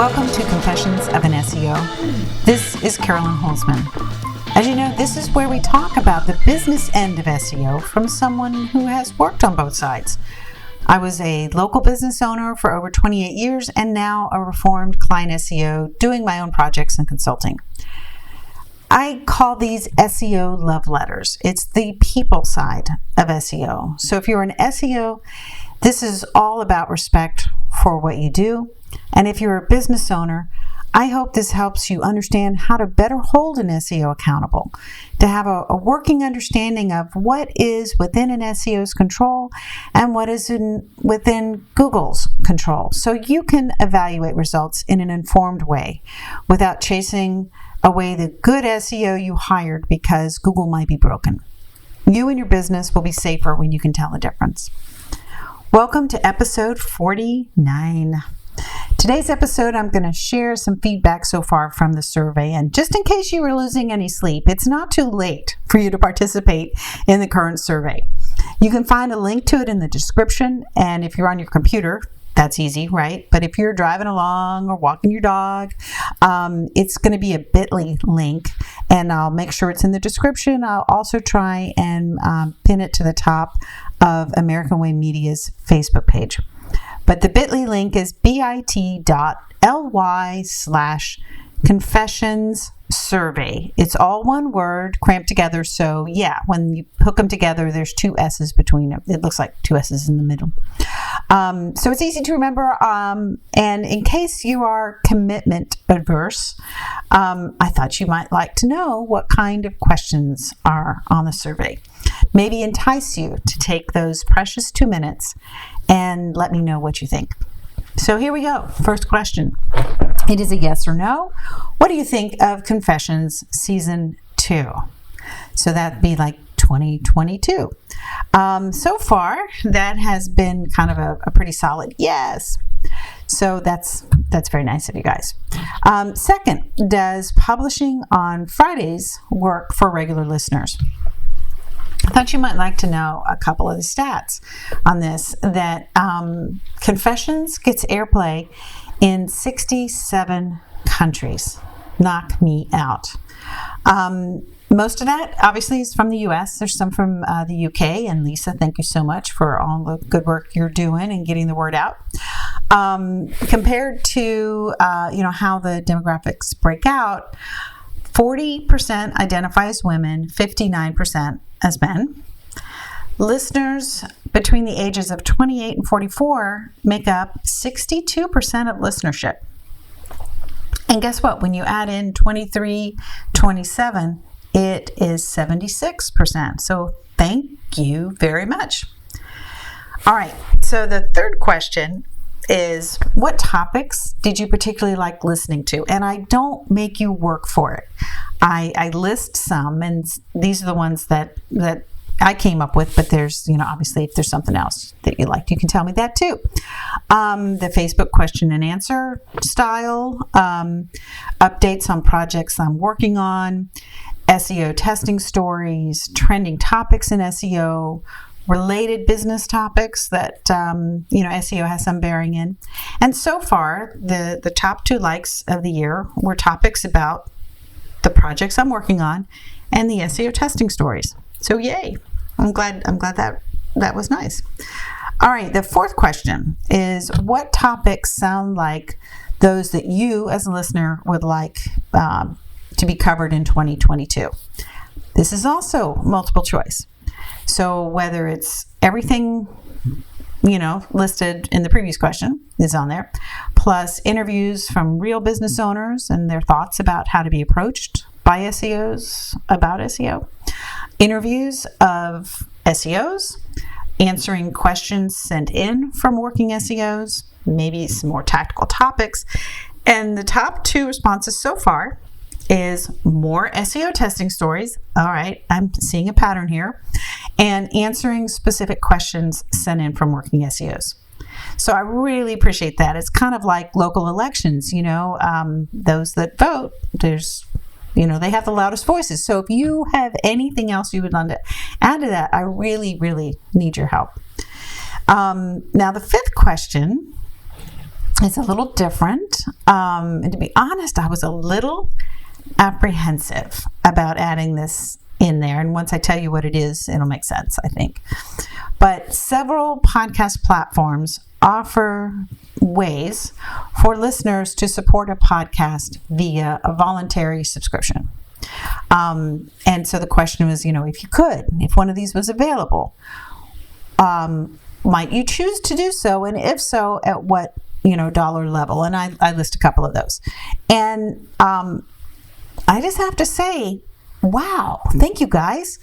Welcome to Confessions of an SEO. This is Carolyn Holzman. As you know, this is where we talk about the business end of SEO from someone who has worked on both sides. I was a local business owner for over 28 years and now a reformed client SEO doing my own projects and consulting. I call these SEO love letters. It's the people side of SEO. So if you're an SEO, this is all about respect for what you do. And if you're a business owner, I hope this helps you understand how to better hold an SEO accountable, to have a working understanding of what is within an SEO's control and what is within Google's control, so you can evaluate results in an informed way without chasing away the good SEO you hired because Google might be broken. You and your business will be safer when you can tell the difference. Welcome to episode 49. Today's episode, I'm going to share some feedback so far from the survey. And just in case you were losing any sleep, it's not too late for you to participate in the current survey. You can find a link to it in the description. And if you're on your computer, that's easy, right? But if you're driving along or walking your dog, it's going to be a bit.ly link. And I'll make sure it's in the description. I'll also try and pin it to the top of American Way Media's Facebook page. But the bit.ly link is bit.ly/confessions survey. It's all one word cramped together. So yeah, when you hook them together, there's two S's between them. It looks like two S's in the middle. So it's easy to remember. And in case you are commitment adverse, I thought you might like to know what kind of questions are on the survey. Maybe entice you to take those precious 2 minutes and let me know what you think. So here we go. First question. It is a yes or no. What do you think of Confessions Season 2? So that'd be like 2022. So far, that has been kind of a pretty solid yes. So that's very nice of you guys. Second, does publishing on Fridays work for regular listeners? I thought you might like to know a couple of the stats on this, that Confessions gets airplay in 67 countries. Knock me out. Most of that, obviously, is from the U.S. There's some from the UK. And Lisa, thank you so much for all the good work you're doing and getting the word out. Compared to, how the demographics break out, 40% identify as women, 59% as men. Listeners between the ages of 28 and 44 make up 62% of listenership. And guess what? When you add in 23, 27, it is 76%. So thank you very much. All right. So the third question is, what topics did you particularly like listening to? And I don't make you work for it. I list some, and these are the ones that I came up with, but there's, obviously if there's something else that you liked, you can tell me that too. The Facebook question and answer style, updates on projects I'm working on, SEO testing stories, trending topics in SEO, related business topics that, SEO has some bearing in. And so far, the top 2 likes of the year were topics about the projects I'm working on and the SEO testing stories. So yay. I'm glad that was nice. All right. The fourth question is, what topics sound like those that you as a listener would like to be covered in 2022? This is also multiple choice. So whether it's everything, listed in the previous question is on there, plus interviews from real business owners and their thoughts about how to be approached by SEOs about SEO, interviews of SEOs, answering questions sent in from working SEOs, maybe some more tactical topics. And the top 2 responses so far is more SEO testing stories. All right, I'm seeing a pattern here. And answering specific questions sent in from working SEOs. So I really appreciate that. It's kind of like local elections, those that vote, they have the loudest voices. So if you have anything else you would like to add to that, I really, really need your help. Now, the fifth question It's a little different. And to be honest, I was a little apprehensive about adding this in there. And once I tell you what it is, it'll make sense, I think. But several podcast platforms offer ways for listeners to support a podcast via a voluntary subscription. And so the question was, if one of these was available, might you choose to do so? And if so, at what, dollar level? And I list a couple of those. And I just have to say, wow, thank you guys.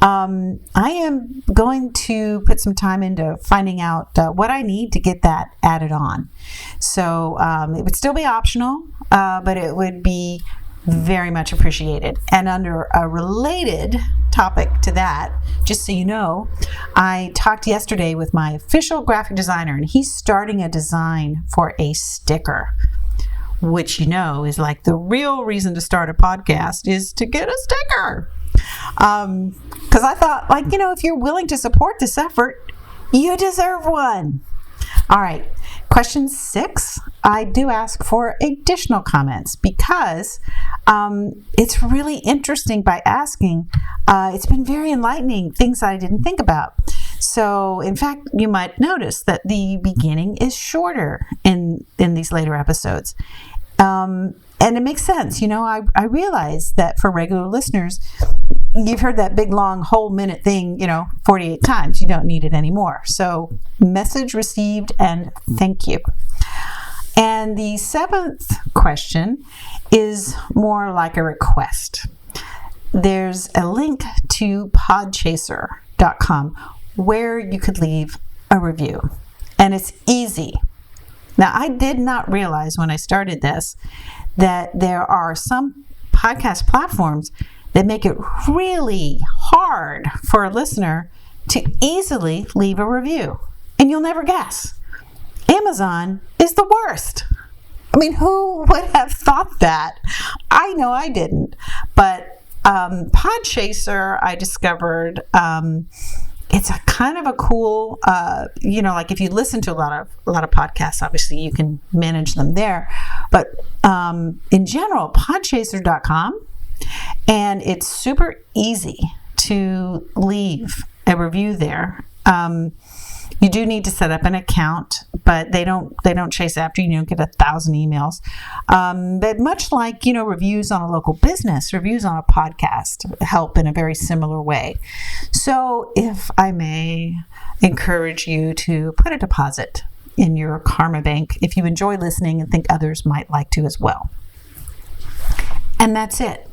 I am going to put some time into finding out what I need to get that added on. So it would still be optional, but it would be very much appreciated. And under a related topic to that, just so you know, I talked yesterday with my official graphic designer, and he's starting a design for a sticker, which is like the real reason to start a podcast is to get a sticker. Because I thought, if you're willing to support this effort, you deserve one. All right. Question 6, I do ask for additional comments because it's really interesting by asking. It's been very enlightening, things I didn't think about. So, in fact, you might notice that the beginning is shorter in these later episodes. And it makes sense. I realize that for regular listeners, you've heard that big, long, whole minute thing, 48 times. You don't need it anymore. So, message received and thank you. And the 7th question is more like a request. There's a link to podchaser.com where you could leave a review. And it's easy. Now, I did not realize when I started this that there are some podcast platforms that make it really hard for a listener to easily leave a review. And you'll never guess. Amazon is the worst. I mean, who would have thought that? I know I didn't. But Podchaser, I discovered, it's a kind of a cool, like if you listen to a lot of podcasts, obviously you can manage them there. But in general, podchaser.com, and it's super easy to leave a review there. You do need to set up an account, but they don't chase after you. You don't get 1,000 emails. But much like, reviews on a local business, reviews on a podcast help in a very similar way. So if I may encourage you to put a deposit in your Karma Bank if you enjoy listening and think others might like to as well. And that's it.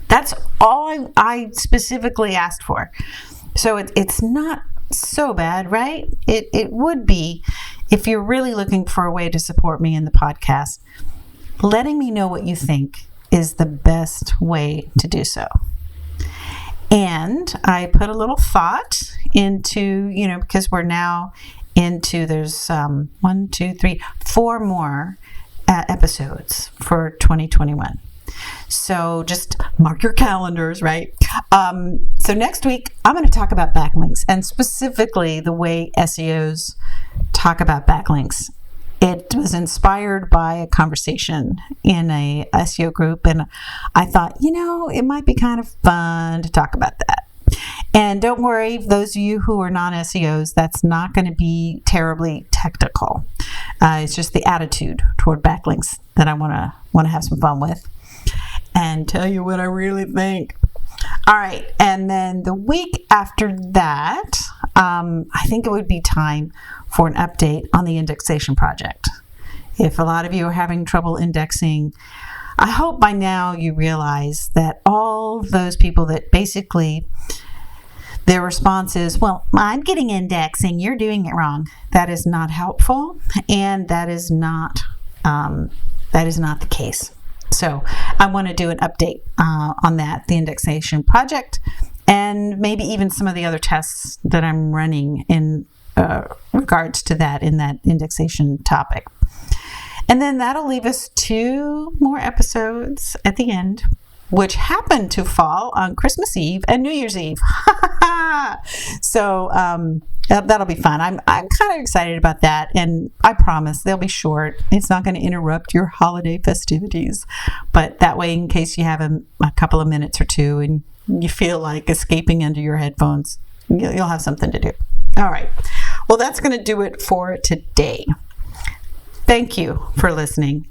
That's all I specifically asked for. So it's not so bad, right? It would be if you're really looking for a way to support me in the podcast. Letting me know what you think is the best way to do so. And I put a little thought into, because we're now into, there's 4 more episodes for 2021. So just mark your calendars, right? So next week, I'm going to talk about backlinks, and specifically the way SEOs talk about backlinks. It was inspired by a conversation in a SEO group, and I thought, it might be kind of fun to talk about that. And don't worry, those of you who are non-SEOs, that's not going to be terribly technical. It's just the attitude toward backlinks that I want to have some fun with and tell you what I really think. All right, and then the week after that, I think it would be time for an update on the indexation project. If a lot of you are having trouble indexing, I hope by now you realize that all those people that basically their response is, well, I'm getting indexing, you're doing it wrong. That is not helpful, and that is not the case. So I want to do an update on that, the indexation project, and maybe even some of the other tests that I'm running in regards to that in that indexation topic. And then that'll leave us 2 more episodes at the end which happened to fall on Christmas Eve and New Year's Eve. So that'll be fun. I'm kind of excited about that, and I promise they'll be short. It's not going to interrupt your holiday festivities, but that way, in case you have a couple of minutes or two and you feel like escaping into your headphones, you'll have something to do. All right. Well, that's going to do it for today. Thank you for listening.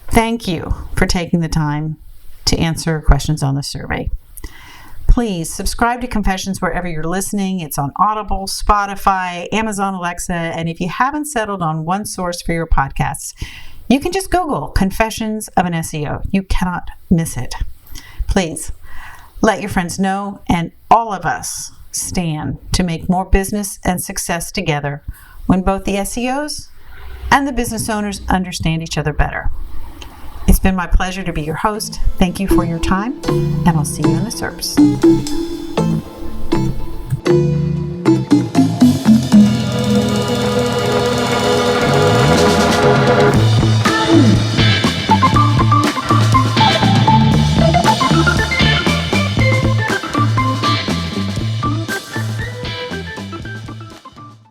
Thank you for taking the time to answer questions on the survey. Please subscribe to Confessions wherever you're listening. It's on Audible, Spotify, Amazon Alexa, and if you haven't settled on one source for your podcasts, you can just Google Confessions of an SEO. You cannot miss it. Please let your friends know, and all of us stand to make more business and success together when both the SEOs and the business owners understand each other better. It's been my pleasure to be your host. Thank you for your time, and I'll see you in the SERPs.